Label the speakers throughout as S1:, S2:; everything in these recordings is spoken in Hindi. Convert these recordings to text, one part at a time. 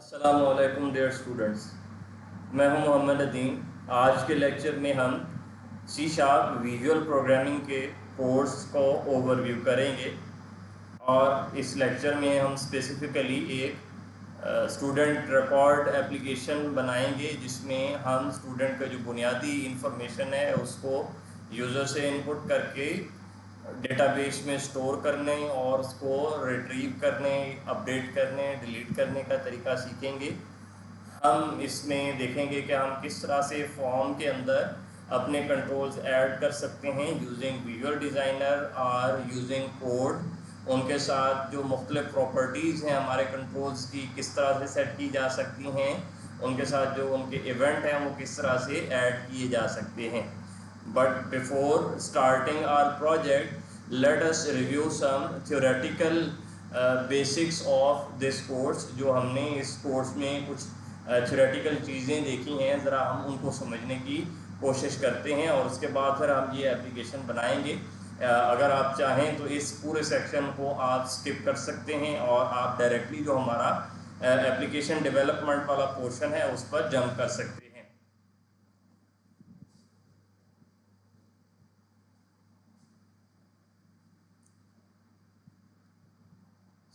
S1: अस्सलामुअलैकुम डियर स्टूडेंट्स, मैं हूं मोहम्मद अदीम। आज के लेक्चर में हम सी शार्प विजुअल प्रोग्रामिंग के कोर्स को ओवरव्यू करेंगे और इस लेक्चर में हम स्पेसिफ़िकली एक स्टूडेंट रिकॉर्ड एप्लीकेशन बनाएंगे जिसमें हम स्टूडेंट का जो बुनियादी इंफॉर्मेशन है उसको यूज़र से इनपुट करके डेटाबेस में स्टोर करने और उसको रिट्रीव करने, अपडेट करने, डिलीट करने का तरीका सीखेंगे। हम इसमें देखेंगे कि हम किस तरह से फॉर्म के अंदर अपने कंट्रोल्स ऐड कर सकते हैं यूजिंग विजुअल डिज़ाइनर और यूजिंग कोड। उनके साथ जो मुख्तलिफ प्रॉपर्टीज़ हैं हमारे कंट्रोल्स की किस तरह से सेट की जा सकती हैं, उनके साथ जो उनके इवेंट हैं वो किस तरह से ऐड किए जा सकते हैं। But before starting our project, let us review some theoretical basics of this course। जो हमने इस कोर्स में कुछ theoretical चीज़ें देखी हैं, ज़रा हम उनको समझने की कोशिश करते हैं और उसके बाद फिर हम ये एप्लीकेशन बनाएंगे। अगर आप चाहें तो इस पूरे सेक्शन को आप स्किप कर सकते हैं और आप डायरेक्टली जो हमारा एप्लीकेशन डेवलपमेंट वाला पोर्शन है उस पर जंप कर सकते हैं।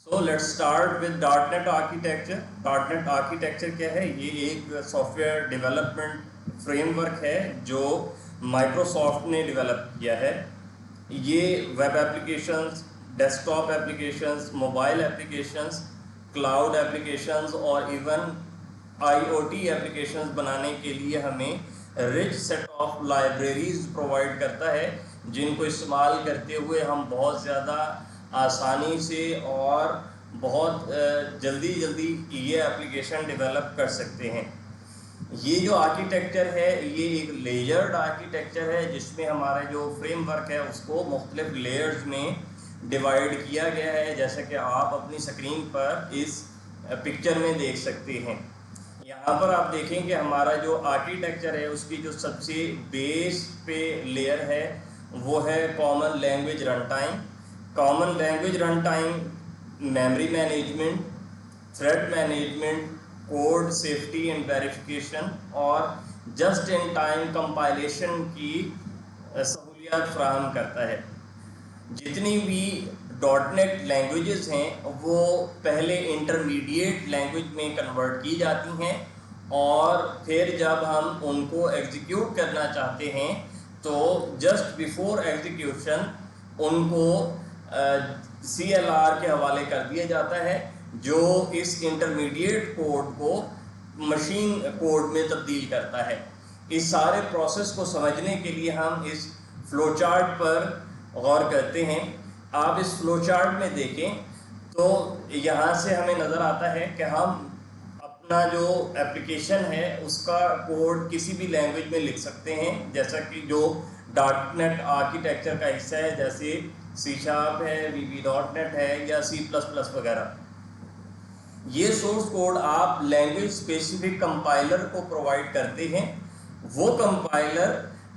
S1: तो let's start with dot net architecture. Dot net architecture क्या है? ये एक सॉफ्टवेयर डेवलपमेंट फ्रेमवर्क है जो माइक्रोसॉफ्ट ने डेवलप किया है। ये web applications, desktop applications, mobile applications, cloud applications और इवन आईओटी एप्लीकेशंस बनाने के लिए हमें rich set of libraries provide करता है, जिनको इस्तेमाल करते हुए हम बहुत ज़्यादा आसानी से और बहुत जल्दी ये एप्लीकेशन डेवलप कर सकते हैं। ये जो आर्किटेक्चर है ये एक लेयर्ड आर्किटेक्चर है जिसमें हमारा जो फ्रेमवर्क है उसको मुख्तलिफ लेयर्स में डिवाइड किया गया है, जैसे कि आप अपनी स्क्रीन पर इस पिक्चर में देख सकते हैं। यहाँ पर आप देखें कि हमारा जो आर्किटेक्चर है उसकी जो सबसे बेस पे लेयर है वो है common language run time. Common language run time memory management, thread management, code safety and verification और जस्ट इन टाइम कंपाइलेशन की सहूलियत फ्राहम करता है। जितनी भी डॉटनेट लैंग्वेजेस हैं वो पहले इंटरमीडिएट लैंग्वेज में कन्वर्ट की जाती हैं और फिर जब हम उनको एग्जीक्यूट करना चाहते हैं तो जस्ट बिफोर एग्जीक्यूशन उनको CLR के हवाले कर दिया जाता है, जो इस इंटरमीडिएट कोड को मशीन कोड में तब्दील करता है। इस सारे प्रोसेस को समझने के लिए हम इस फ्लो चार्ट पर गौर करते हैं। आप इस फ्लो चार्ट में देखें तो यहाँ से हमें नज़र आता है कि हम अपना जो एप्लीकेशन है उसका कोड किसी भी लैंग्वेज में लिख सकते हैं, जैसा कि जो डॉटनेट आर्किटेक्चर का हिस्सा है, जैसे सी शार्प है, VB.NET है या C++ वगैरह। ये सोर्स कोड आप लैंग्वेज स्पेसिफिक कंपाइलर को प्रोवाइड करते हैं। वो कंपाइलर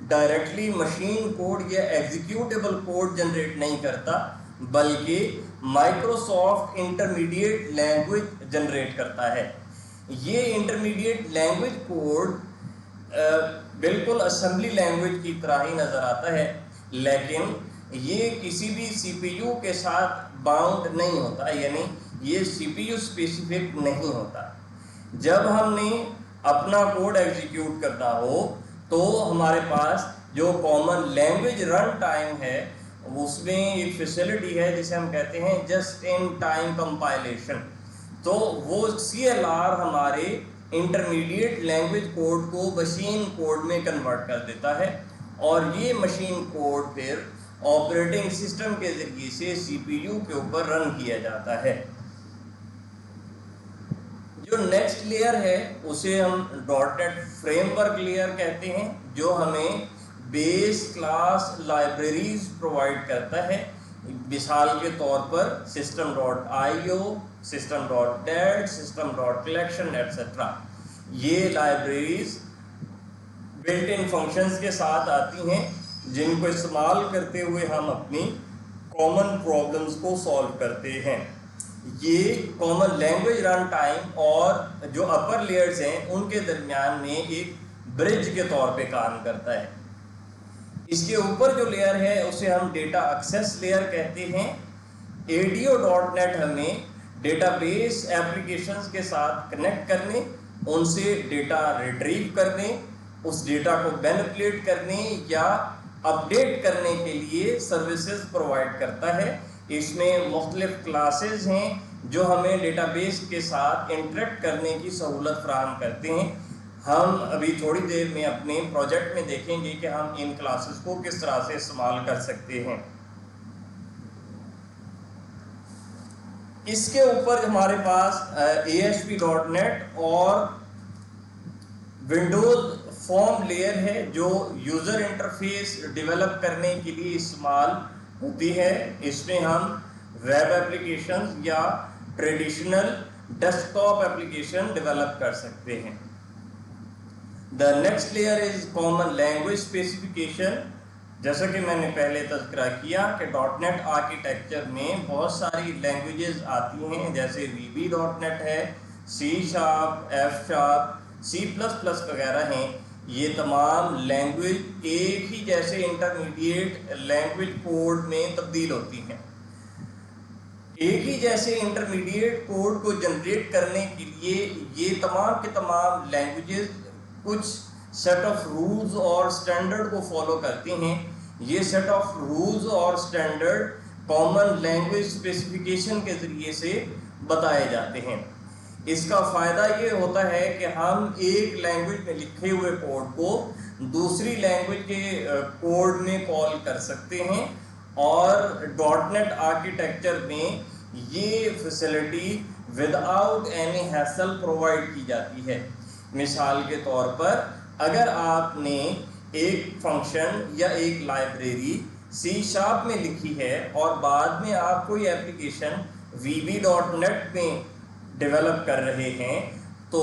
S1: डायरेक्टली मशीन कोड या एग्जीक्यूटेबल कोड जनरेट नहीं करता, बल्कि माइक्रोसॉफ्ट इंटरमीडिएट लैंग्वेज जनरेट करता है। ये इंटरमीडिएट लैंग्वेज कोड बिल्कुल असेंबली लैंग्वेज की तरह ही नज़र आता है, लेकिन ये किसी भी CPU के साथ बाउंड नहीं होता, यानी ये CPU स्पेसिफिक नहीं होता। जब हमने अपना कोड एग्जीक्यूट करना हो तो हमारे पास जो कॉमन लैंग्वेज रन टाइम है उसमें एक फैसिलिटी है जिसे हम कहते हैं जस्ट इन टाइम कंपाइलेशन। तो वो CLR हमारे इंटरमीडिएट लैंग्वेज कोड को मशीन कोड में कन्वर्ट कर देता है और ये मशीन कोड फिर ऑपरेटिंग सिस्टम के ज़रिए से CPU के ऊपर रन किया जाता है। जो नेक्स्ट लेयर है उसे हम डॉटनेट फ्रेमवर्क लेयर कहते हैं, जो हमें बेस क्लास लाइब्रेरीज प्रोवाइड करता है। मिसाल के तौर पर system.io, system.dat, system.collection etc. ये लाइब्रेरीज बिल्ट इन फंक्शंस के साथ आती हैं जिनको इस्तेमाल करते हुए हम अपनी कॉमन प्रॉब्लम्स को सॉल्व करते हैं। ये कॉमन लैंग्वेज रन टाइम और जो अपर लेयर्स हैं उनके दरमियान में एक ब्रिज के तौर पे काम करता है। इसके ऊपर जो लेयर है उसे हम डेटा एक्सेस लेयर कहते हैं। ADO.NET हमें डेटाबेस एप्लीकेशंस के साथ कनेक्ट करने, उनसे डेटा रिट्रीव करने, उस डेटा को मैनिपुलेट करने या अपडेट करने के लिए सर्विसेज प्रोवाइड करता है। इसमें मुख्तलिफ क्लासेस हैं जो हमें डेटाबेस के साथ इंटरेक्ट करने की सहूलत फराहम करते हैं। हम अभी थोड़ी देर में अपने प्रोजेक्ट में देखेंगे कि हम इन क्लासेस को किस तरह से इस्तेमाल कर सकते हैं। इसके ऊपर हमारे पास ASP.NET और विंडोज फॉर्म लेयर है जो यूज़र इंटरफेस डेवलप करने के लिए इस्तेमाल होती है। इसमें हम वेब एप्लीकेशन या ट्रेडिशनल डेस्कटॉप एप्लीकेशन डेवलप कर सकते हैं। The next layer is common language specification. जैसा कि मैंने पहले तज़किरा किया कि .NET आर्किटेक्चर में बहुत सारी लैंग्वेजेस आती हैं, जैसे VB.NET है, C#, F#, C++ वगैरह हैं। ये तमाम लैंग्वेज एक ही जैसे इंटरमीडिएट लैंग्वेज कोड में तब्दील होती हैं। एक ही जैसे इंटरमीडिएट कोड को जनरेट करने के लिए ये तमाम के तमाम लैंग्वेजेस कुछ सेट ऑफ रूल्स और स्टैंडर्ड को फॉलो करती हैं। ये सेट ऑफ रूल्स और स्टैंडर्ड कॉमन लैंग्वेज स्पेसिफिकेशन के ज़रिए से बताए जाते हैं। इसका फ़ायदा ये होता है कि हम एक लैंग्वेज में लिखे हुए कोड को दूसरी लैंग्वेज के कोड में कॉल कर सकते हैं और .NET आर्किटेक्चर में ये facility without any hassle provide की जाती है। मिसाल के तौर पर अगर आपने एक फंक्शन या एक लाइब्रेरी C# में लिखी है और बाद में आप कोई एप्लीकेशन VB.NET में डेवलप कर रहे हैं, तो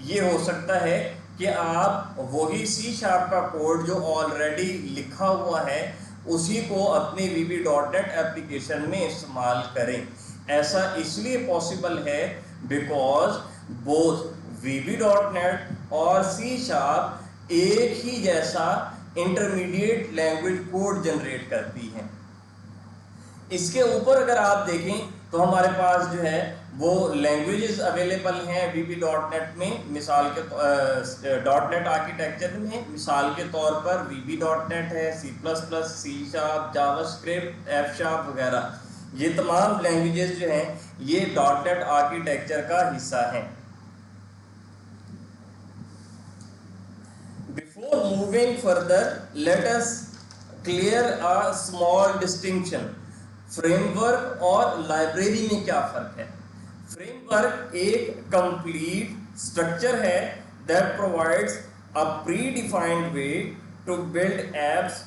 S1: ये हो सकता है कि आप वही C# का कोड जो ऑलरेडी लिखा हुआ है उसी को अपनी VB.NET एप्लीकेशन में इस्तेमाल करें। ऐसा इसलिए पॉसिबल है बिकॉज बोथ VB.NET और C# एक ही जैसा इंटरमीडिएट लैंग्वेज कोड जनरेट करती हैं। इसके ऊपर अगर आप देखें तो हमारे पास जो है वो लैंग्वेजेस अवेलेबल हैं VB.NET में। मिसाल के .NET आर्किटेक्चर में मिसाल के तौर पर VB.NET है, C++, C#, जावास्क्रिप्ट, F# वगैरह। ये तमाम लैंग्वेजेस जो हैं ये .NET आर्किटेक्चर का हिस्सा हैं। Before moving further, let us clear a small distinction. Framework और लाइब्रेरी में क्या फ़र्क है? फ्रेमवर्क एक कंप्लीट स्ट्रक्चर है that provides a predefined way to build apps,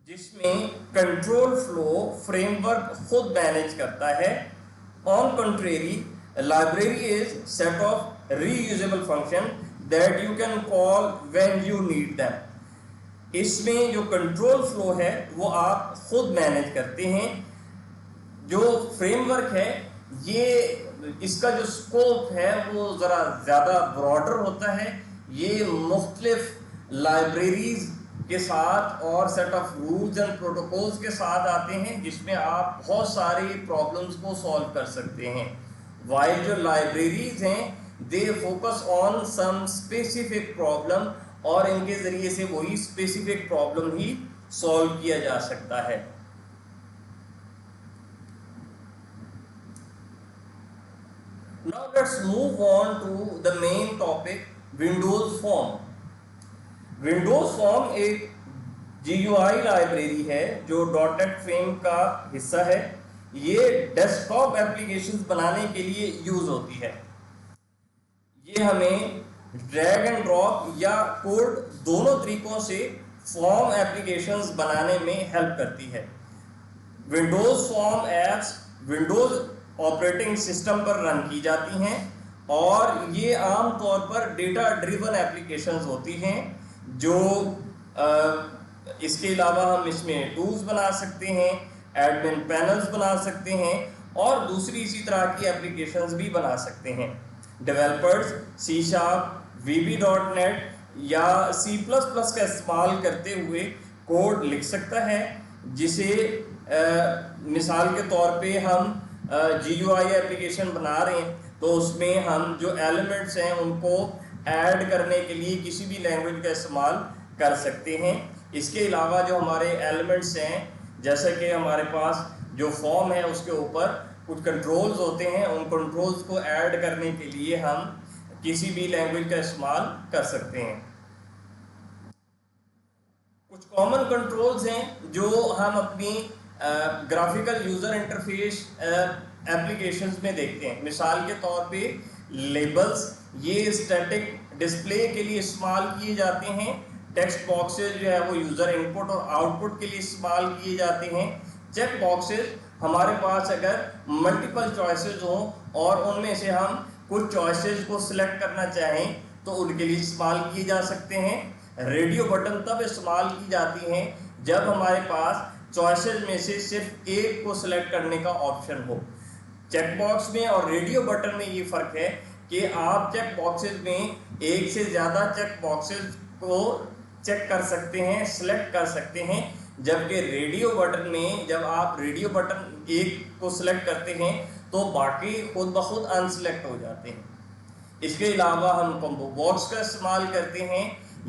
S1: जिसमें कंट्रोल फ्लो फ्रेमवर्क खुद मैनेज करता है। On contrary, library is set of reusable function that you can call when you need them. इसमें जो कंट्रोल फ्लो है वो आप खुद मैनेज करते हैं। जो फ्रेमवर्क है ये इसका जो स्कोप है वो ज़रा ज़्यादा ब्रॉडर होता है। ये मुख्तलिफ लाइब्रेरीज के साथ और set of rules and protocols के साथ आते हैं जिसमें आप बहुत सारी प्रॉब्लम्स को सॉल्व कर सकते हैं। वाइल जो लाइब्रेरीज हैं they focus on some specific problem और इनके ज़रिए से वही स्पेसिफिक प्रॉब्लम ही सॉल्व किया जा सकता है। Now let's move on to the main topic, Windows Form. Windows Form एक GUI लाइब्रेरी है जो .NET फ्रेम का हिस्सा है। ये डेस्कटॉप एप्लीकेशंस बनाने के लिए यूज होती है। ये हमें ड्रैग एंड ड्रॉप या कोड दोनों तरीकों से फॉर्म एप्लीकेशंस बनाने में हेल्प करती है। Windows form apps Windows operating system पर रन की जाती हैं और ये आम तौर पर डेटा ड्रिवन एप्लीकेशंस होती हैं जो इसके अलावा हम इसमें टूल्स बना सकते हैं, एडमिन पैनल्स बना सकते हैं और दूसरी इसी तरह की एप्लीकेशंस भी बना सकते हैं। डेवलपर्स C#, VB.NET या C++ का इस्तेमाल करते हुए कोड लिख सकता है, जिसे मिसाल के तौर पे हम GUI एप्लीकेशन बना रहे हैं तो उसमें हम जो एलिमेंट्स हैं उनको ऐड करने के लिए किसी भी लैंग्वेज का इस्तेमाल कर सकते हैं। इसके अलावा जो हमारे एलिमेंट्स हैं, जैसे कि हमारे पास जो फॉर्म है उसके ऊपर कुछ कंट्रोल्स होते हैं, उन कंट्रोल्स को ऐड करने के लिए हम किसी भी लैंग्वेज का इस्तेमाल कर सकते हैं। कुछ कॉमन कंट्रोल्स हैं जो हम अपनी ग्राफिकल यूज़र इंटरफेस एप्लीकेशंस में देखते हैं। मिसाल के तौर पे लेबल्स, ये स्टैटिक डिस्प्ले के लिए इस्तेमाल किए जाते हैं। टेक्स्ट बॉक्सेस जो है वो यूज़र इनपुट और आउटपुट के लिए इस्तेमाल किए जाते हैं। चेक बॉक्सेस हमारे पास अगर मल्टीपल चॉइसेस हों और उनमें से हम कुछ चॉइसेस को सिलेक्ट करना चाहें तो उनके लिए इस्तेमाल किए जा सकते हैं। रेडियो बटन तब इस्तेमाल की जाती हैं जब हमारे पास चॉइसेस में से सिर्फ एक को सिलेक्ट करने का ऑप्शन हो। चेक बॉक्स में और रेडियो बटन में ये फ़र्क है कि आप चेक बॉक्सेस में एक से ज़्यादा चेक बॉक्सेस को चेक कर सकते हैं, सिलेक्ट कर सकते हैं, जबकि रेडियो बटन में जब आप रेडियो बटन एक को सिलेक्ट करते हैं तो बाकी खुद ब खुद अनसिलेक्ट हो जाते हैं। इसके अलावा हम कॉम्बो बॉक्स का इस्तेमाल करते हैं।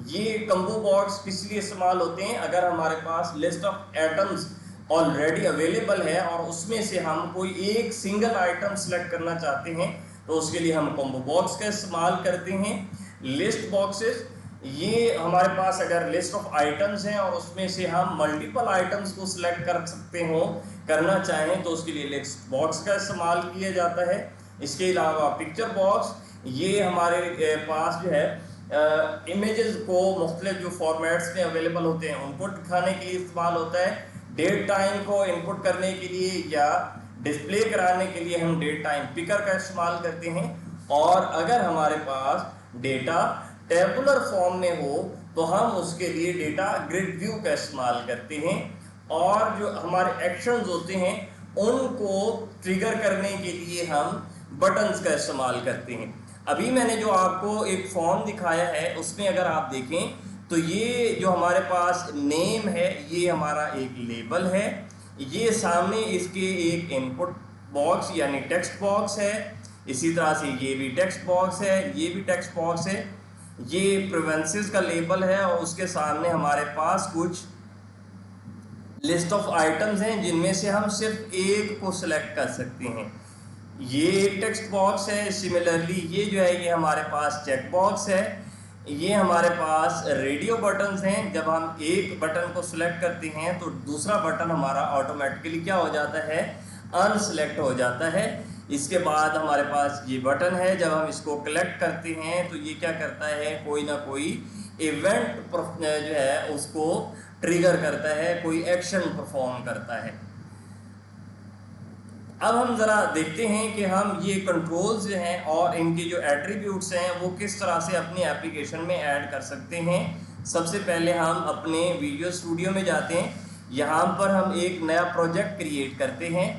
S1: ये कॉम्बो बॉक्स किस लिए इस्तेमाल होते हैं? अगर हमारे पास list of items already available है और उसमें से हम कोई एक सिंगल आइटम सेलेक्ट करना चाहते हैं तो उसके लिए हम कॉम्बो बॉक्स का इस्तेमाल करते हैं। लिस्ट बॉक्सेस, ये हमारे पास अगर लिस्ट ऑफ आइटम्स हैं और उसमें से हम मल्टीपल आइटम्स को सिलेक्ट कर सकते हो करना चाहें तो उसके लिए लिस्ट बॉक्स का इस्तेमाल किया जाता है। इसके अलावा पिक्चर बॉक्स, ये हमारे पास जो है इमेजेस को मुख्तलिफ जो फॉर्मेट्स में अवेलेबल होते हैं उनको दिखाने के लिए इस्तेमाल होता है। डेट टाइम को इनपुट करने के लिए या डिस्प्ले कराने के लिए हम डेट टाइम पिकर का इस्तेमाल करते हैं। और अगर हमारे पास डेटा टेबुलर फॉर्म में हो तो हम उसके लिए डेटा ग्रिड व्यू का इस्तेमाल करते हैं। और जो हमारे एक्शंस होते हैं उनको ट्रिगर करने के लिए हम बटन्स का इस्तेमाल करते हैं। अभी मैंने जो आपको एक फॉर्म दिखाया है उसमें अगर आप देखें तो ये जो हमारे पास नेम है ये हमारा एक लेबल है, ये सामने इसके एक इनपुट बॉक्स यानी टेक्स्ट बॉक्स है, इसी तरह से ये भी टेक्स्ट बॉक्स है, ये भी टेक्स्ट बॉक्स है, ये प्रेफरेंसेस का लेबल है और उसके सामने हमारे पास कुछ लिस्ट ऑफ आइटम्स हैं जिनमें से हम सिर्फ एक को सिलेक्ट कर सकते हैं। ये एक टेक्स्ट बॉक्स है। सिमिलरली ये जो है ये हमारे पास चेक बॉक्स है। ये हमारे पास रेडियो बटन्स हैं, जब हम एक बटन को सिलेक्ट करते हैं तो दूसरा बटन हमारा ऑटोमेटिकली क्या हो जाता है, अनसिलेक्ट हो जाता है। इसके बाद हमारे पास ये बटन है, जब हम इसको क्लिक करते हैं तो ये क्या करता है, कोई ना कोई इवेंट जो है उसको ट्रिगर करता है, कोई एक्शन परफॉर्म करता है। अब हम ज़रा देखते हैं कि हम ये कंट्रोल्स जो हैं और इनके जो एट्रीब्यूट्स हैं वो किस तरह से अपनी एप्लीकेशन में ऐड कर सकते हैं। सबसे पहले हम अपने विजुअल स्टूडियो में जाते हैं। यहाँ पर हम एक नया प्रोजेक्ट क्रिएट करते हैं।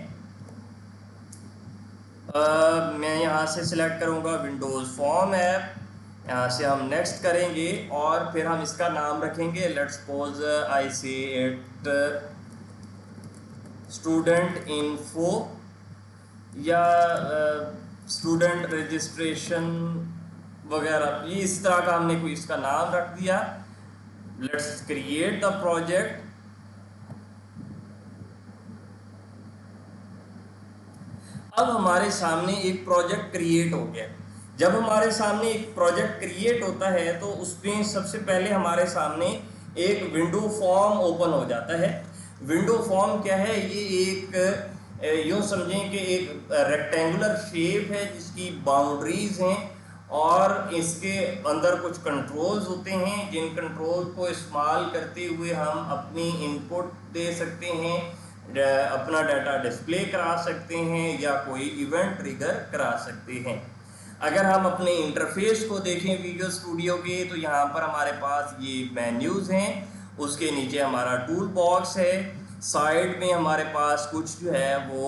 S1: मैं यहाँ से सिलेक्ट करूँगा विंडोज़ फॉर्म ऐप, यहाँ से हम नेक्स्ट करेंगे और फिर हम इसका नाम रखेंगे लेट्स सपोज आई से इट स्टूडेंट इन्फो या स्टूडेंट रजिस्ट्रेशन वगैरह, ये इस तरह का हमने कोई इसका नाम रख दिया। Let's create the project. अब हमारे सामने एक प्रोजेक्ट क्रिएट हो गया। जब हमारे सामने एक प्रोजेक्ट क्रिएट होता है तो उसमें सबसे पहले हमारे सामने एक विंडो फॉर्म ओपन हो जाता है। विंडो फॉर्म क्या है, ये एक यूँ समझें कि एक रेक्टेंगुलर शेप है जिसकी बाउंड्रीज हैं और इसके अंदर कुछ कंट्रोल्स होते हैं जिन कंट्रोल को इस्तेमाल करते हुए हम अपनी इनपुट दे सकते हैं, अपना डाटा डिस्प्ले करा सकते हैं या कोई इवेंट ट्रिगर करा सकते हैं। अगर हम अपने इंटरफेस को देखें विजुअल स्टूडियो के तो यहाँ पर हमारे पास ये मेन्यूज़ हैं, उसके नीचे हमारा टूल बॉक्स है, साइड में हमारे पास कुछ जो है वो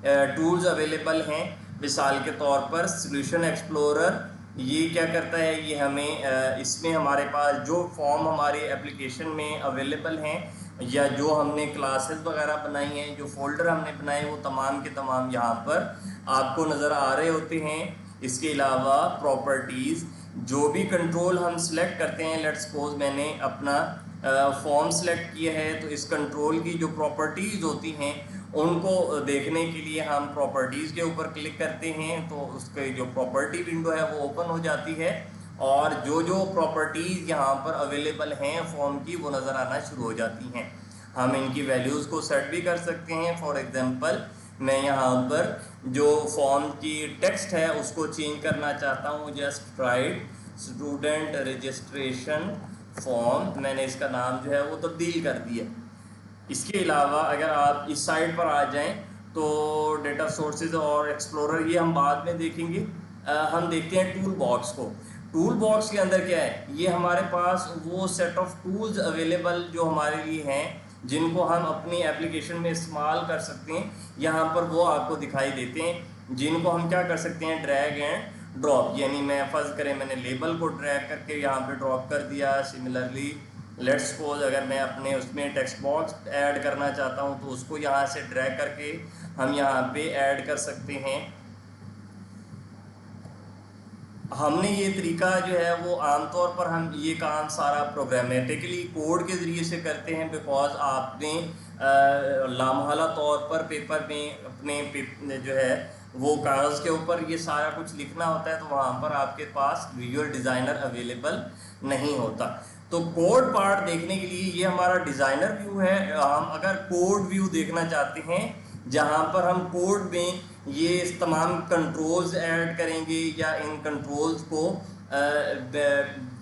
S1: टूल्स अवेलेबल हैं। मिसाल के तौर पर सॉल्यूशन एक्सप्लोरर, ये क्या करता है, ये हमें इसमें हमारे पास जो फॉर्म हमारे एप्लीकेशन में अवेलेबल हैं या जो हमने क्लासेस वगैरह बनाई हैं, जो फोल्डर हमने बनाए, वो तमाम के तमाम यहाँ पर आपको नज़र आ रहे होते हैं। इसके अलावा प्रॉपर्टीज़, जो भी कंट्रोल हम सिलेक्ट करते हैं, लेट्स सपोज मैंने अपना फॉर्म सेलेक्ट किया है, तो इस कंट्रोल की जो प्रॉपर्टीज़ होती हैं उनको देखने के लिए हम प्रॉपर्टीज़ के ऊपर क्लिक करते हैं, तो उसके जो प्रॉपर्टी विंडो है वो ओपन हो जाती है और जो जो प्रॉपर्टीज़ यहाँ पर अवेलेबल हैं फॉर्म की, वो नज़र आना शुरू हो जाती हैं। हम इनकी वैल्यूज़ को सेट भी कर सकते हैं। फॉर एग्जांपल मैं यहाँ पर जो फॉर्म की टेक्स्ट है उसको चेंज करना चाहता हूँ, just right student registration form, मैंने इसका नाम जो है वो तब्दील कर दिया। इसके अलावा अगर आप इस साइड पर आ जाएं तो डेटा सोर्सेज और एक्सप्लोरर, ये हम बाद में देखेंगे। हम देखते हैं टूल बॉक्स को। टूल बॉक्स के अंदर क्या है, ये हमारे पास वो सेट ऑफ टूल्स अवेलेबल जो हमारे लिए हैं, जिनको हम अपनी एप्लीकेशन में इस्तेमाल कर सकते हैं। यहाँ पर वो आपको दिखाई देते हैं, जिनको हम क्या कर सकते हैं, ड्रैग एंड ड्रॉप। यानी मैं फ़र्ज़ करें मैंने लेबल को ड्रैग करके यहाँ पे ड्रॉप कर दिया। सिमिलरली लेट्स सपोज अगर मैं अपने उसमें टेक्स्ट बॉक्स ऐड करना चाहता हूँ तो उसको यहाँ से ड्रैग करके हम यहाँ पे ऐड कर सकते हैं। हमने ये तरीका जो है वो आमतौर पर हम ये काम सारा प्रोग्रामेटिकली कोड के ज़रिए से करते हैं, बिकॉज आपने लामहला तौर पर पेपर में अपने जो है वो कागज़ के ऊपर ये सारा कुछ लिखना होता है, तो वहाँ पर आपके पास विजुअल डिज़ाइनर अवेलेबल नहीं होता। तो कोड पार्ट देखने के लिए ये हमारा डिज़ाइनर व्यू है। हम अगर कोड व्यू देखना चाहते हैं, जहाँ पर हम कोड में ये तमाम कंट्रोल्स ऐड करेंगे या इन कंट्रोल्स को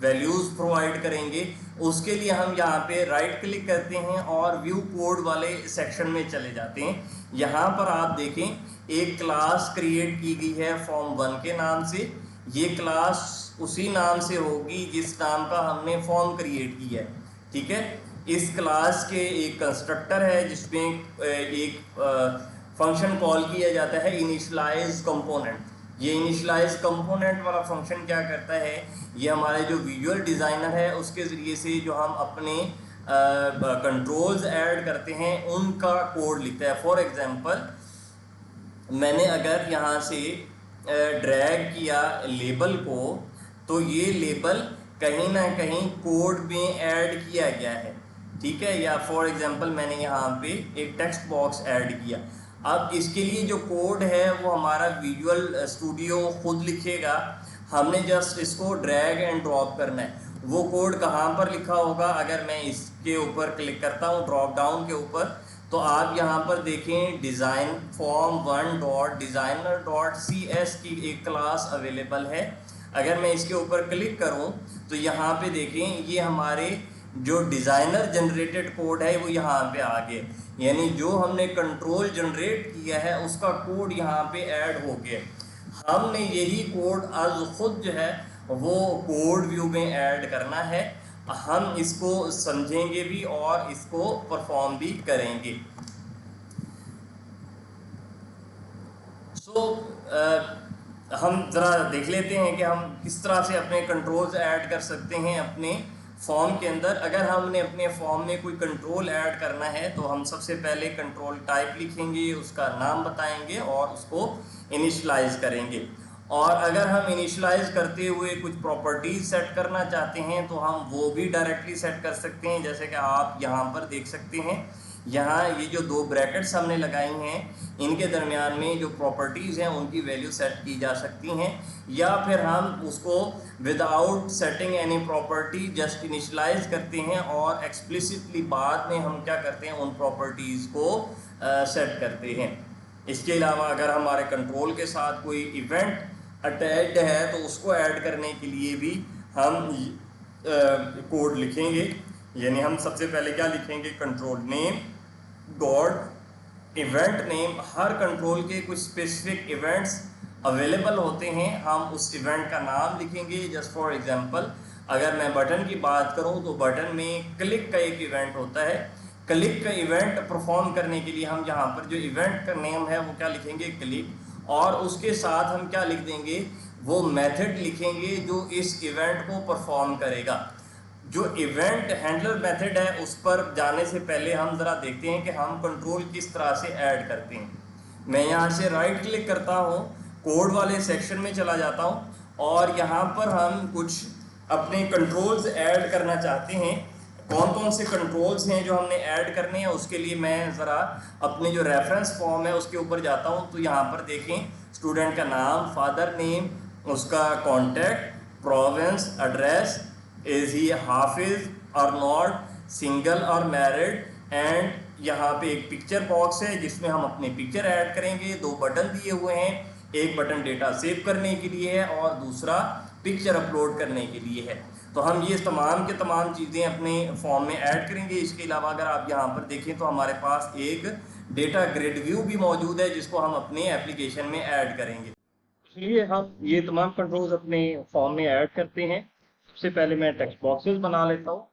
S1: वैल्यूज़ प्रोवाइड करेंगे, उसके लिए हम यहाँ पे राइट क्लिक करते हैं और व्यू कोड वाले सेक्शन में चले जाते हैं। यहाँ पर आप देखें एक क्लास क्रिएट की गई है फॉर्म 1 के नाम से। ये क्लास उसी नाम से होगी जिस नाम का हमने फॉर्म क्रिएट किया है, ठीक है। इस क्लास के एक कंस्ट्रक्टर है जिसमें एक फंक्शन कॉल किया जाता है इनिशियलाइज कंपोनेंट। ये इनिशियलाइज कंपोनेंट वाला फंक्शन क्या करता है, ये हमारे जो विजुअल डिज़ाइनर है उसके ज़रिए से जो हम अपने कंट्रोल्स ऐड करते हैं उनका कोड लिखता है। फॉर एग्जांपल मैंने अगर यहाँ से ड्रैग किया लेबल को, तो ये लेबल कहीं ना कहीं कोड में ऐड किया गया है, ठीक है। या फॉर एग्जांपल मैंने यहाँ पे एक टेक्स्ट बॉक्स ऐड किया। अब इसके लिए जो कोड है वो हमारा विजुअल स्टूडियो खुद लिखेगा, हमने जस्ट इसको ड्रैग एंड ड्रॉप करना है। वो कोड कहाँ पर लिखा होगा, अगर मैं इसके ऊपर क्लिक करता हूँ ड्रॉप डाउन के ऊपर, तो आप यहाँ पर देखें डिज़ाइन फॉर्म 1.designer.cs की एक क्लास अवेलेबल है। अगर मैं इसके ऊपर क्लिक करूँ तो यहाँ पे देखें ये हमारे जो डिज़ाइनर जनरेटेड कोड है वो यहाँ पे आ गए, यानी जो हमने कंट्रोल जनरेट किया है उसका कोड यहाँ पे ऐड हो गया। हमने यही कोड आज खुद जो है वो कोड व्यू में ऐड करना है। हम इसको समझेंगे भी और इसको परफॉर्म भी करेंगे। हम ज़रा देख लेते हैं कि हम किस तरह से अपने कंट्रोल्स ऐड कर सकते हैं अपने फॉर्म के अंदर। अगर हमने अपने फॉर्म में कोई कंट्रोल ऐड करना है तो हम सबसे पहले कंट्रोल टाइप लिखेंगे, उसका नाम बताएंगे और उसको इनिशियलाइज करेंगे। और अगर हम इनिशियलाइज करते हुए कुछ प्रॉपर्टीज़ सेट करना चाहते हैं तो हम वो भी डायरेक्टली सेट कर सकते हैं। जैसे कि आप यहाँ पर देख सकते हैं, यहाँ ये जो 2 ब्रैकेट्स हमने लगाई हैं इनके दरमियान में जो प्रॉपर्टीज़ हैं उनकी वैल्यू सेट की जा सकती हैं, या फिर हम उसको without setting any property just initialise करते हैं और एक्सप्लिसिटली बाद में हम क्या करते हैं उन प्रॉपर्टीज़ को सेट करते हैं। इसके अलावा अगर हमारे कंट्रोल के साथ कोई इवेंट अटैच्ड है तो उसको ऐड करने के लिए भी हम कोड लिखेंगे। यानी हम सबसे पहले क्या लिखेंगे, control name dot event name. हर कंट्रोल के कुछ स्पेसिफिक इवेंट्स अवेलेबल होते हैं, हम उस इवेंट का नाम लिखेंगे। जस्ट फॉर एग्जांपल अगर मैं बटन की बात करूं तो बटन में क्लिक का एक इवेंट होता है। क्लिक का इवेंट परफॉर्म करने के लिए हम यहाँ पर जो इवेंट का नेम है वो क्या लिखेंगे, क्लिक, और उसके साथ हम क्या लिख देंगे, वो मेथड लिखेंगे जो इस इवेंट को परफॉर्म करेगा। जो इवेंट हैंडलर मेथड है उस पर जाने से पहले हम ज़रा देखते हैं कि हम कंट्रोल किस तरह से ऐड करते हैं। मैं यहाँ से राइट क्लिक करता हूँ, कोड वाले सेक्शन में चला जाता हूँ और यहाँ पर हम कुछ अपने कंट्रोल्स ऐड करना चाहते हैं। कौन कौन से कंट्रोल्स हैं जो हमने ऐड करने हैं, उसके लिए मैं ज़रा अपने जो रेफरेंस फॉर्म है उसके ऊपर जाता हूँ। तो यहाँ पर देखें, स्टूडेंट का नाम, फादर नेम, उसका contact, province, address, is he हाफिज और नॉट, सिंगल और मैरिड, एंड यहाँ पे एक पिक्चर बॉक्स है जिसमें हम अपने पिक्चर ऐड करेंगे। दो बटन दिए हुए हैं, एक बटन डेटा सेव करने के लिए है और दूसरा पिक्चर अपलोड करने के लिए है। तो हम ये तमाम के तमाम चीज़ें अपने फॉर्म में ऐड करेंगे। इसके अलावा अगर आप यहाँ पर देखें तो हमारे पास एक डेटा ग्रिड व्यू भी मौजूद है जिसको हम अपने एप्लीकेशन में ऐड करेंगे। इसलिए हम ये तमाम कंट्रोल्स अपने फॉर्म में ऐड करते हैं। सबसे पहले मैं टेक्स्ट बॉक्सेस बना लेता हूँ।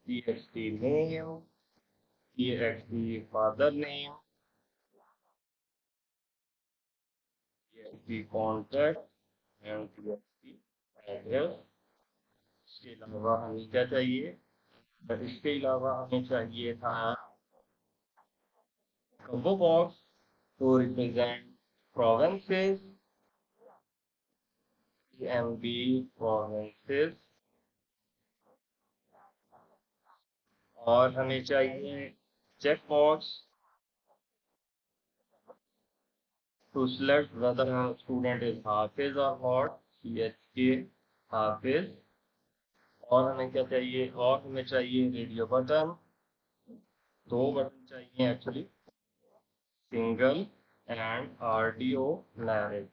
S1: txt name, txt father name, txt contact and txt address। इसके अलावा हमें क्या चाहिए, इसके अलावा हमें चाहिए था combo box to represent provinces, MB provinces, और हमें चाहिए check box to select whether a student is Hafiz or not, CHK Hafiz। और हमें क्या चाहिए, और हमें चाहिए रेडियो बटन, दो बटन चाहिए actually, single and audio narrate.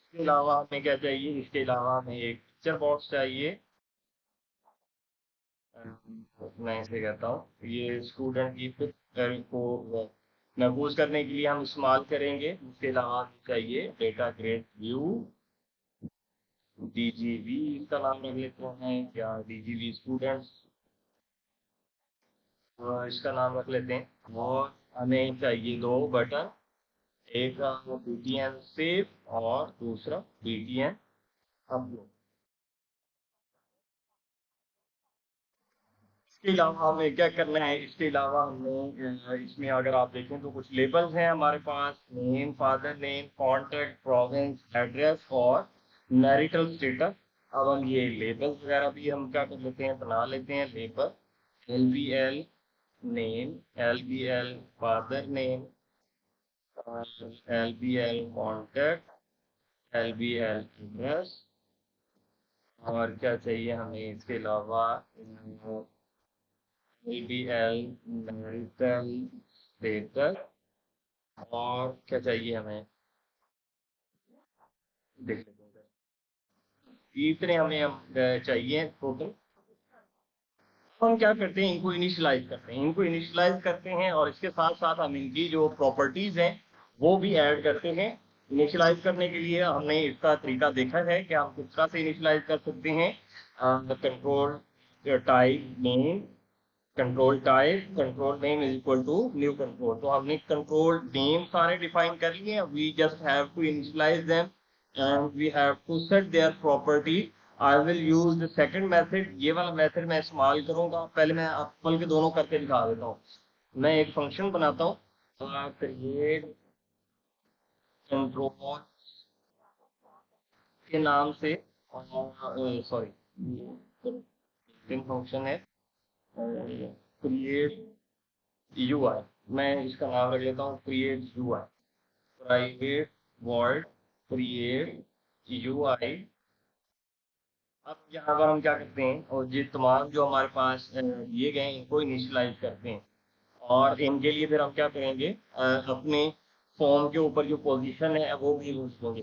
S1: इसके अलावा हमें क्या चाहिए, इसके अलावा हमें एक पिक्चर बॉक्स चाहिए। मैं इसे कहता हूँ, ये स्टूडेंट की पिक्चर को महफूज करने के लिए हम इस्तेमाल करेंगे। इसके अलावा हमें चाहिए डेटा ग्रेड व्यू, DGV इसका नाम रख लेते हैं, या DGV स्टूडेंट्स इसका नाम रख लेते हैं। और हमें चाहिए दो बटन, एक BTN सेव और दूसरा BTN अपलोड। इसके अलावा हमें क्या करना है, इसके अलावा हमें इसमें अगर आप देखें तो कुछ लेबल्स हैं हमारे पास, name, father name, contact, province, address और मैरिटल स्टेटस। अब हम ये लेबल्स वगैरह भी हम क्या कर लेते हैं, बना लेते हैं label. LBL name, LBL father name, LBL contact, LBL address, और क्या चाहिए हमें इसके अलावा, LBL मैरिटल स्टेटस, और क्या चाहिए हमें, देख लेते हैं। इतने हमें चाहिए टोटल। हम क्या करते हैं, इनको इनिशियलाइज करते हैं, इनको इनिशियलाइज करते हैं और इसके साथ साथ हम इनकी जो प्रॉपर्टीज हैं वो भी ऐड करते हैं। इनिशियलाइज करने के लिए हमने इसका तरीका देखा है कि हम किस तरह से इनिशियलाइज कर सकते हैं। Control type name, control name is equal to new control. तो हमने कंट्रोल नेम सारे डिफाइन कर लिए, we just have to initialise them and we have to set their property. I will use the second method, ये वाला मेथड मैं इस्तेमाल करूंगा। पहले मैं बल्कि दोनों करके दिखा देता हूँ। मैं एक फंक्शन बनाता हूँ, क्रिएट कंट्रोल के नाम से, सॉरी फंक्शन है क्रिएट UI। मैं इसका नाम रख लेता हूँ create UI, private world create UI। अब यहाँ पर हम क्या करते हैं, और ये तमाम जो हमारे पास दिए गए हैं इनको इनिशियलाइज करते हैं। और इनके लिए फिर हम क्या करेंगे, अपने फॉर्म के ऊपर जो पोजीशन है वो भी यूज करेंगे।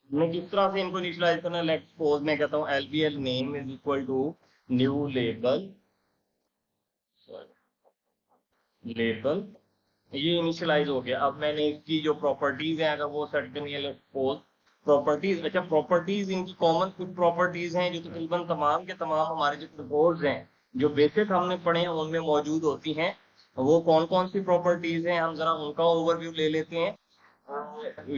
S1: मैं किस तरह से इनको इनिशियलाइज करना है, लेट्स सपोज मैं कहता हूँ LBL name is equal to new label, label, ये इनिशियलाइज हो गया। अब मैंने इसकी जो प्रॉपर्टीज हैं अगर वो सेट करनी है, लेट्स सपोज प्रॉपर्टीज, अच्छा प्रॉपर्टीज इनकी कॉमन कुछ प्रॉपर्टीज हैं जो तकरीबन तमाम के तमाम हमारे जो कंट्रोल्स हैं जो बेसिक हमने पढ़े हैं उनमें मौजूद होती हैं। वो कौन कौन सी प्रॉपर्टीज हैं हम जरा उनका ओवरव्यू ले लेते हैं।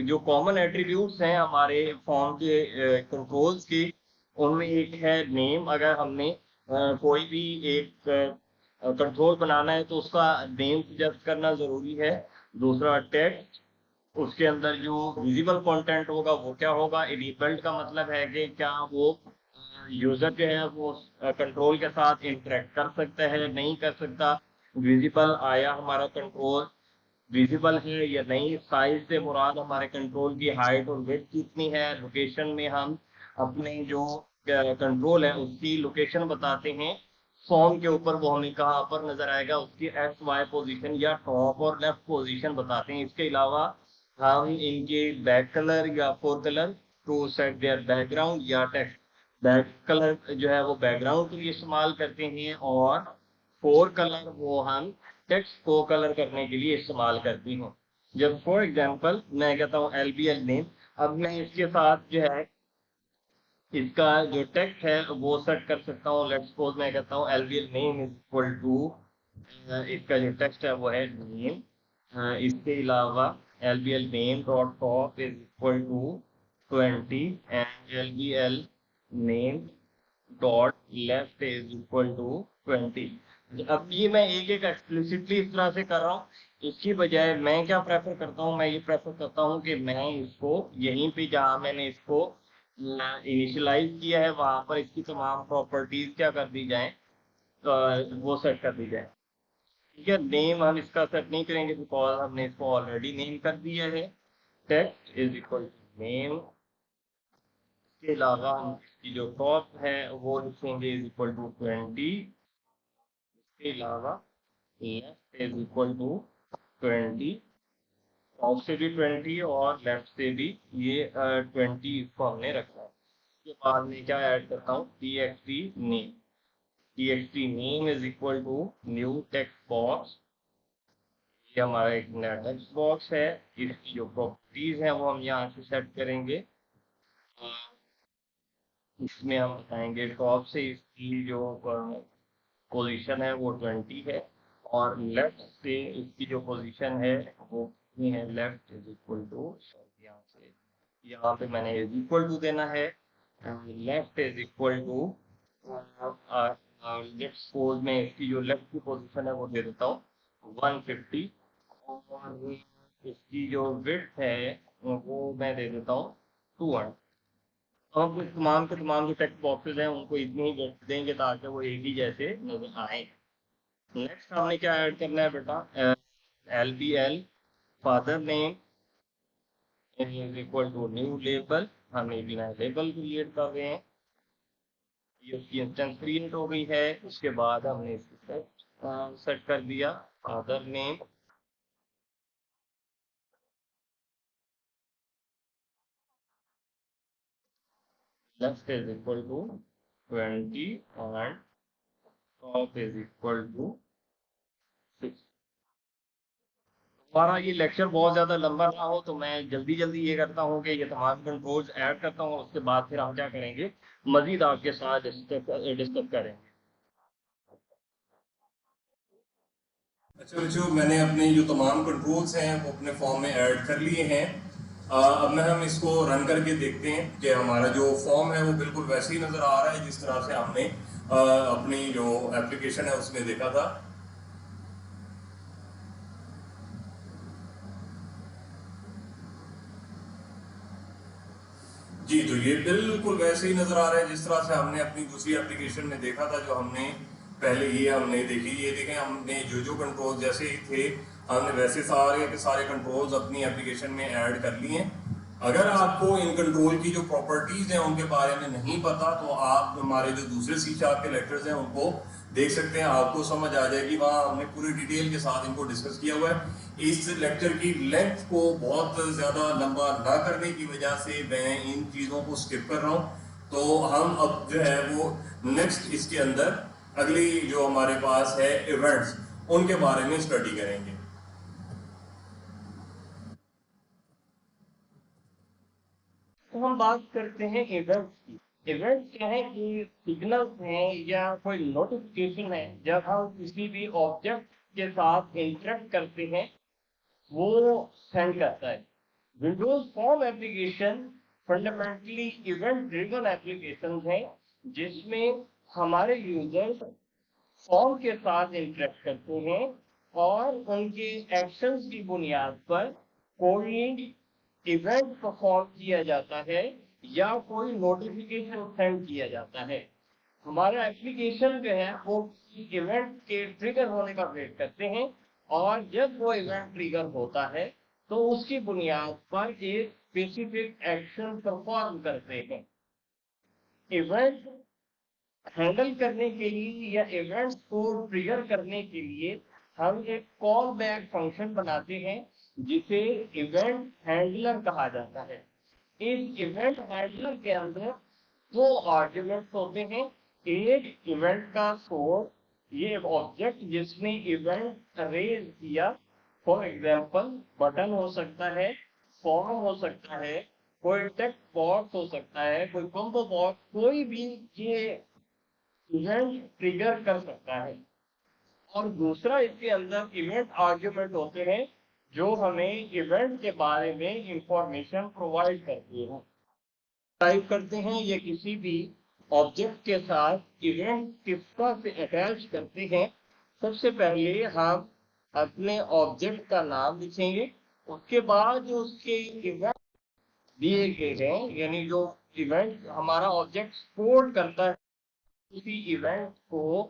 S1: जो कॉमन एट्रीब्यूट्स हैं हमारे फॉर्म के कंट्रोल्स की, उनमें एक है नेम। अगर हमने कोई भी एक कंट्रोल बनाना है तो उसका नेम सजेस्ट करना जरूरी है। दूसरा टेक्स्ट, उसके अंदर जो विजिबल कंटेंट होगा वो क्या होगा। इनेबल्ड का मतलब है कि क्या वो यूजर जो है वो कंट्रोल के साथ इंटरेक्ट कर सकता है, नहीं कर सकता। विजिबल आया हमारा कंट्रोल विजिबल है या नहीं। साइज से मुराद हमारे कंट्रोल की हाइट और विड्थ कितनी है। लोकेशन में हम अपने जो कंट्रोल है उसकी लोकेशन बताते हैं। फॉर्म के ऊपर वो हमें कहाँ पर नजर आएगा, उसकी एक्स वाई पोजीशन या टॉप और लेफ्ट पोजीशन बताते हैं। इसके अलावा हम इनके बैक कलर या fore colour to set their background या टेक्स्ट। बैक कलर जो है वो बैकग्राउंड के लिए इस्तेमाल करते हैं और फोर कलर वो हम टेक्स्ट को कलर करने के लिए इस्तेमाल करती हूँ। जब फॉर एग्जांपल मैं कहता हूँ LBL नेम, अब मैं इसके साथ जो है इसका जो टेक्स्ट है वो सेट कर सकता हूँ। लेट्स सपोज मैं कहता हूँ LBL name is equal to, इसका जो टेक्स्ट है वो है नेम। इसके अलावा LBL name dot top is equal to 20 and LBL name dot left is equal to 20। अब ये मैं एक एक एक्सप्लिसिटली इस तरह से कर रहा हूँ। इसकी बजाय मैं क्या प्रेफर करता हूँ, मैं ये प्रेफर करता हूँ कि मैं इसको यहीं पे जहाँ मैंने इसको इनिशियलाइज किया है वहां पर इसकी तमाम प्रॉपर्टीज क्या कर दी जाए, वो सेट कर दी जाए। ठीक है, नेम हम इसका सेट नहीं करेंगे बिकॉज हमने इसको ऑलरेडी नेम कर दिया है। Text is equal to name. इसके अलावा हम इसकी जो टॉप है वो लिखेंगे इज इक्वल टू 20। इसके अलावा left is equal to 20। Top से भी 20 और लेफ्ट से भी ये 20 इसको हमने रखा है। उसके बाद में क्या ऐड करता हूँ, txt name is equal to new text box. ये हमारा एक नया टेक्स्ट बॉक्स है। इसकी जो प्रॉपर्टीज हैं वो हम यहाँ से सेट करेंगे। इसमें हम बताएंगे टॉप से इसकी जो पोजीशन है वो 20 है और लेफ्ट से इसकी जो पोजीशन है वो कितनी है। लेफ्ट इज इक्वल टू, यहाँ पे मैंने इज इक्वल टू देना है। Left is equal to, left suppose में इसकी जो लेफ्ट की पोजीशन है वो दे देता हूँ 150 और इसकी जो विड्थ है वो मैं दे देता हूँ 200। हम कुछ तमाम के तमाम जो टेक्स्ट बॉक्सेज हैं उनको इतनी ही विड्थ देंगे ताकि वो एक ही जैसे नजर आए। नेक्स्ट हमने क्या ऐड करना है बेटा, LBL father name is equal to new label. हम एक नया लेबल क्रिएट कर रहे हैं। ये उसकी इंस्टेंस क्रिएट हो गई है। उसके बाद हमने इसको सेट कर दिया father name. Left is equal to 20 and top is equal to 6। हमारा ये लेक्चर बहुत ज्यादा लंबा ना हो तो मैं जल्दी जल्दी ये करता हूँ कि ये तमाम कंट्रोल्स ऐड करता हूँ और उसके बाद फिर हम क्या करेंगे, मजीद आपके साथ डिस्कस करेंगे। अच्छा बच्चों, मैंने अपने जो तमाम कंट्रोल्स हैं वो अपने फॉर्म में ऐड कर लिए हैं। अब मैं हम इसको रन करके देखते हैं कि हमारा जो फॉर्म है वो बिल्कुल वैसे ही नज़र आ रहा है जिस तरह से हमने अपनी जो एप्लीकेशन है उसमें देखा था। जी, तो ये बिल्कुल वैसे ही नज़र आ रहा है जिस तरह से हमने अपनी दूसरी एप्लीकेशन में देखा था। जो हमने पहले ये हमने देखी, ये देखें हमने जो जो कंट्रोल जैसे ही थे हमने वैसे सारे के सारे कंट्रोल्स अपनी एप्लीकेशन में ऐड कर लिए हैं। अगर आपको इन कंट्रोल की जो प्रॉपर्टीज हैं उनके बारे में नहीं पता तो आप हमारे जो दूसरे सी शार्प के लेक्चर्स हैं उनको देख सकते हैं, आपको समझ आ जाएगी। वहाँ हमने पूरी डिटेल के साथ इनको डिस्कस किया हुआ है। इस लेक्चर की लेंथ को बहुत ज़्यादा लंबा ना करने की वजह से मैं इन चीज़ों को स्किप कर रहा हूँ। तो हम अब जो है वो नेक्स्ट इसके अंदर अगली जो हमारे पास है इवेंट्स, उनके बारे में स्टडी करेंगे। हम बात करते हैं इवेंट्स की। इवेंट्स क्या है कि सिग्नल्स हैं या कोई नोटिफिकेशन है जब हम किसी भी ऑब्जेक्ट के साथ इंटरेक्ट करते हैं वो सेंड करता है। Windows form application fundamentally event driven application है जिसमें हमारे यूजर्स फॉर्म के साथ इंटरेक्ट करते हैं और उनके एक्शंस की बुनियाद पर कोई इवेंट परफॉर्म किया जाता है या कोई नोटिफिकेशन सेंड किया जाता है। हमारा एप्लीकेशन जो है वो इवेंट के ट्रिगर होने का वेट करते हैं और जब वो इवेंट ट्रिगर होता है तो उसकी बुनियाद पर एक स्पेसिफिक एक्शन परफॉर्म करते हैं। इवेंट हैंडल करने के लिए या इवेंट्स को ट्रिगर करने के लिए हम एक कॉल बैक फंक्शन बनाते हैं जिसे इवेंट हैंडलर कहा जाता है। इस इवेंट हैंडलर के अंदर दो आर्ग्यूमेंट्स होते हैं। एक इवेंट का सोर्स, ये ऑब्जेक्ट जिसने इवेंट रेज किया, फॉर एग्जांपल बटन हो सकता है, फॉर्म हो सकता है, कोई टेक्स्ट बॉक्स हो सकता है, कोई कॉम्बो बॉक्स, कोई भी ये इवेंट ट्रिगर कर सकता है। और दूसरा इसके अंदर इवेंट आर्ग्यूमेंट होते हैं जो हमें इवेंट के बारे में इंफॉर्मेशन प्रोवाइड करते हैं। टाइप करते हैं या किसी भी ऑब्जेक्ट के साथ इवेंट किसका से अटैच करते हैं। सबसे पहले हम अपने ऑब्जेक्ट का नाम लिखेंगे, उसके बाद जो उसके इवेंट दिए गए हैं यानी जो इवेंट हमारा ऑब्जेक्ट सपोर्ट करता है किसी इवेंट को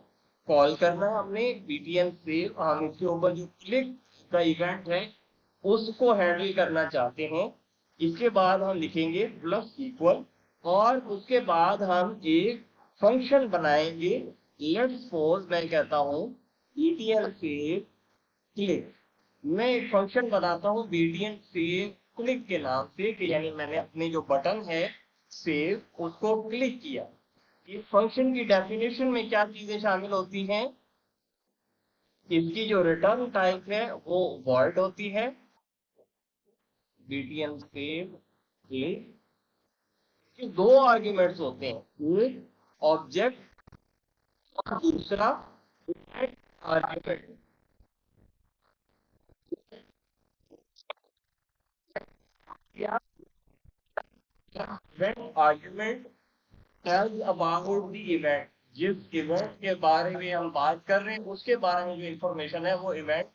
S1: कॉल करना है हमने बीटीएन से। हम इसके ऊपर जो क्लिक का इवेंट है उसको हैंडल करना चाहते हैं। इसके बाद हम लिखेंगे प्लस इक्वल और उसके बाद हम एक फंक्शन बनाएंगे। लेट्स सपोज मैं कहता हूँ बीटीएन से क्लिक। मैं एक फंक्शन बनाता हूँ बीटीएन से क्लिक के नाम से कि यानी मैंने अपने जो बटन है सेव उसको क्लिक किया। इस फंक्शन की डेफिनेशन में क्या चीजें शामिल होती हैं? इसकी जो रिटर्न टाइप है वो वॉइड होती है बीटीएन सेव क्लिक। दो आर्ग्यूमेंट्स होते हैं, एक ऑब्जेक्ट और दूसरा argument. Event argument tells about the event. जिस इवेंट के बारे में हम बात कर रहे हैं उसके बारे में जो इंफॉर्मेशन है वो इवेंट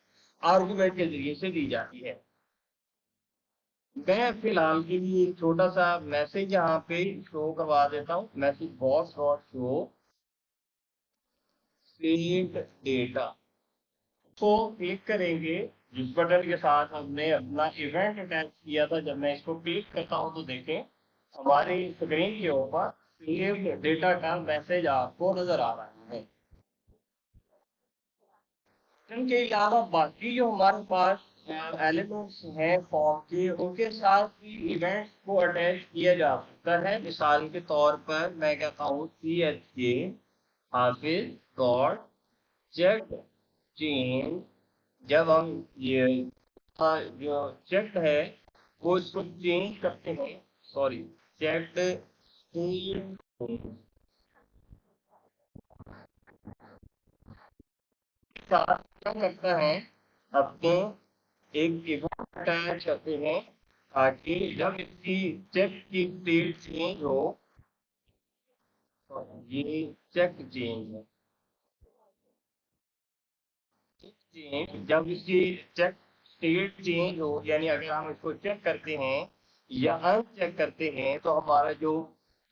S1: आर्ग्यूमेंट के जरिए से दी जाती है। मैं फिलहाल के लिए एक छोटा सा मैसेज यहाँ पे शो करवा देता हूँ। Message box dot show saved data को क्लिक करेंगे। जिस बटन के साथ हमने अपना इवेंट अटैच किया था, जब मैं इसको क्लिक करता हूँ तो देखें हमारी स्क्रीन के ऊपर सेव्ड डेटा का मैसेज आपको नजर आ रहा है। इनके अलावा बाकी जो हमारे पास एलिमेंट्स हैं फॉर्म के उनके साथ भी इवेंट्स को अटैच किया जा सकता है। मिसाल के तौर पर मैं कहता हूँ सी एच के हाफिज डॉट चेक चेंज। जब हम ये जो चेक है वो इसको चेंज करते हैं, सॉरी चेक साथ क्या करता है अपने एक इवेंट अटैच करते हैं ताकि जब इसकी चेक की स्टेट चेंज हो, ये चेक चेंज है। चेंज जब इसकी चेक स्टेट चेंज हो यानी अगर हम इसको चेक करते हैं या अनचेक करते हैं तो हमारा जो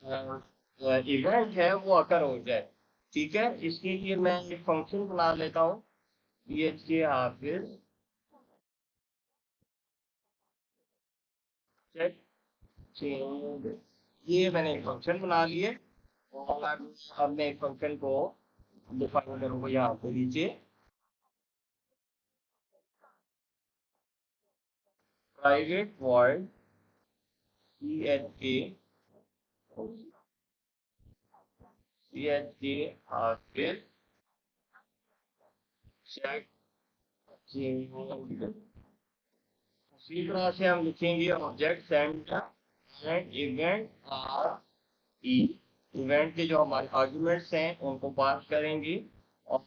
S1: इवेंट है वो अकर हो जाए। ठीक है, इसके लिए मैं एक फंक्शन बना लेता हूँ पी एच के हाफिज चेक चेंज। ये मैंने एक फंक्शन बना लिए और अब मैं एक फंक्शन को डिफाइन करूंगा यहाँ पे नीचे। प्राइवेट वॉइड सी एच के हाफिज चेक चेंज। उसी तरह से हम लिखेंगे object send event R E, event के जो हमारे आर्गुमेंट्स हैं उनको पास करेंगे और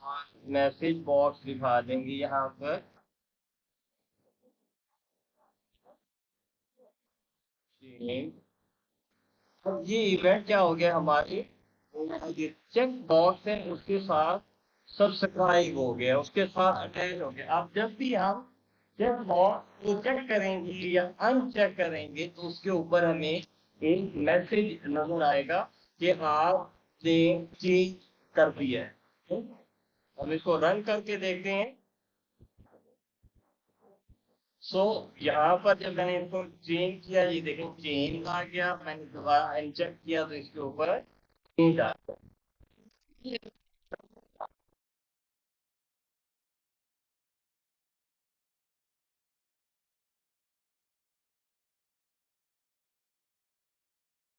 S1: मैसेज बॉक्स दिखा देंगे यहाँ पर। अब ये इवेंट क्या हो गया, हमारे चेक बॉक्स है उसके साथ सब्सक्राइब हो गया, उसके साथ अटैच हो गया। अब जब भी हम चेक बॉक्स को चेक करेंगे या अनचेक करेंगे तो उसके ऊपर हमें एक मैसेज नजर आएगा कि आपने चेंज कर दिया है। हम इसको रन करके देखते हैं। सो यहाँ पर जब मैंने इसको चेंज किया, ये देखें चेंज आ गया, मैंने दोबारा अनचेक किया तो इसके ऊपर चेंज आ गया।